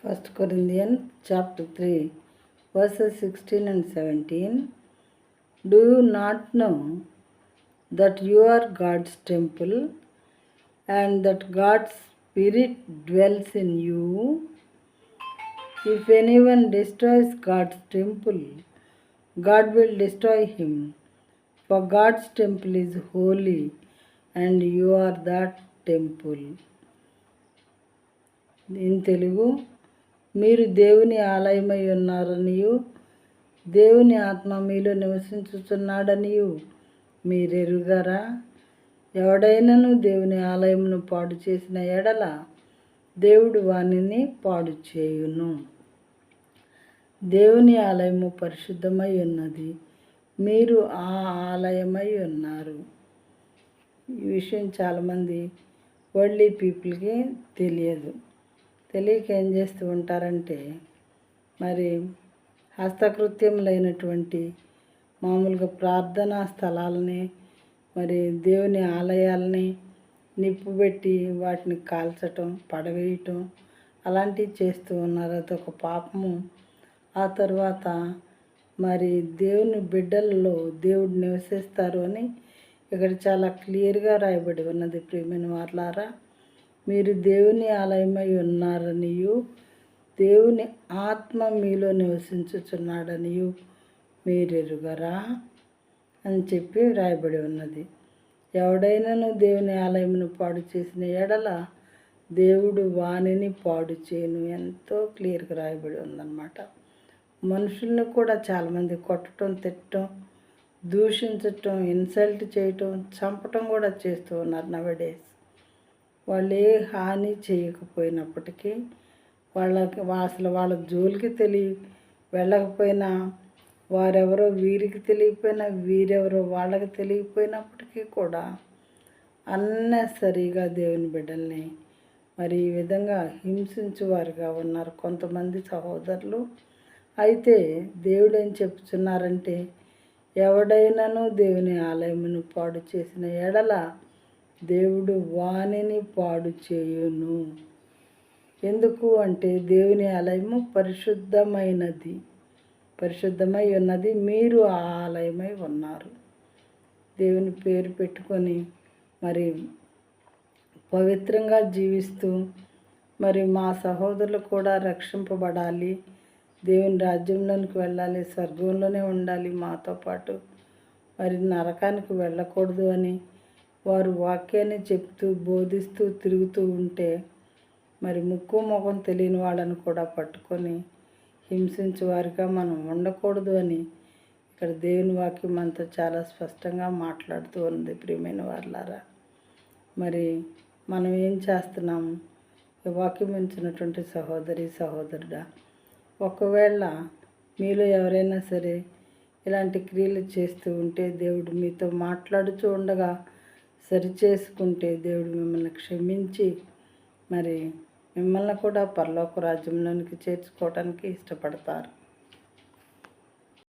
1 Corinthians chapter 3, verses 16 and 17. Do you not know that you are God's temple and that God's Spirit dwells in you? If anyone destroys God's temple, God will destroy him. For God's temple is holy and you are that temple. In Telugu, మీరు దేవుని ఆలయమై ఉన్నారనియు దేవుని ఆత్మ మీలో నివసించుచున్నాడనియు మీరెరుగరా? ఎవడైనను దేవుని ఆలయమును పాడు చేసిన ఎడల దేవుడు వానిని పాడు చేయును. దేవుని ఆలయము పరిశుద్ధమై ఉన్నది, మీరు ఆ ఆలయమై ఉన్నారు. ఈ విషయం చాలామంది వరల్డ్లీ పీపుల్కి తెలియదు. తెలియక ఏం చేస్తూ ఉంటారంటే, మరి హస్తకృత్యములైనటువంటి మామూలుగా ప్రార్థనా స్థలాలని, మరి దేవుని ఆలయాలని నిప్పుబెట్టి వాటిని కాల్చటం, పడవేయటం అలాంటివి చేస్తూ ఉన్నారు. అదొక పాపము. ఆ తర్వాత మరి దేవుని బిడ్డలలో దేవుడు నివసిస్తారు అని ఇక్కడ చాలా క్లియర్గా రాయబడి ఉన్నది. ప్రియమైన వారలారా, మీరు దేవుని ఆలయమై ఉన్నారనియు దేవుని ఆత్మ మీలో నివసించుచున్నాడనియు మీరెరుగరా అని చెప్పి రాయబడి ఉన్నది. ఎవడైనాను దేవుని ఆలయమును పాడు చేసిన ఎడల దేవుడు వానిని పాడు చేయను. ఎంతో క్లియర్గా రాయబడి ఉందన్నమాట. మనుషుల్ని కూడా చాలామంది కొట్టడం, తిట్టడం, దూషించటం, ఇన్సల్ట్ చేయటం, చంపటం కూడా చేస్తూ ఉన్నారు నవడేస్. వాళ్ళు ఏ హాని చేయకపోయినప్పటికీ, అసలు వాళ్ళ జోలికి వెళ్ళకపోయినా, వారెవరో వీరికి తెలియకపోయినా, వీరెవరో వాళ్ళకి తెలియకపోయినప్పటికీ కూడా అన్నెసరిగా దేవుని బిడ్డల్ని మరి ఈ విధంగా హింసించువారుగా ఉన్నారు కొంతమంది సహోదరులు. అయితే దేవుడు ఏం చెప్తున్నారంటే, ఎవడైనాను దేవుని ఆలయమును పాడు చేసిన ఎడల దేవుడు వానిని పాడు చేయును. ఎందుకు అంటే దేవుని ఆలయము పరిశుద్ధమై ఉన్నది, మీరు ఆ ఆలయమై ఉన్నారు. దేవుని పేరు పెట్టుకొని మరి పవిత్రంగా జీవిస్తూ, మరి మా సహోదరులు కూడా రక్షింపబడాలి, దేవుని రాజ్యంలోనికి వెళ్ళాలి, స్వర్గంలోనే ఉండాలి మాతో పాటు, మరి నరకానికి వెళ్ళకూడదు అని వారు వాక్యాన్ని చెప్తూ బోధిస్తూ తిరుగుతూ ఉంటే, మరి ముక్కు ముఖం తెలియని వాళ్ళని కూడా పట్టుకొని హింసించే వారిగా మనం ఉండకూడదు అని ఇక్కడ దేవుని వాక్యం మనతో చాలా స్పష్టంగా మాట్లాడుతూ ఉంది. ప్రియమైన వారలారా, మరి మనం ఏం చేస్తున్నాము? ఈ వాక్యం ఇచ్చినటువంటి సహోదరుడా, ఒకవేళ మీలో ఎవరైనా సరే ఇలాంటి క్రియలు చేస్తూ ఉంటే, దేవుడు మీతో మాట్లాడుతూ ఉండగా సరిచేసుకుంటే దేవుడు మిమ్మల్ని క్షమించి మరి మిమ్మల్ని కూడా పరలోక రాజ్యంలోనికి చేర్చుకోవడానికి ఇష్టపడతారు.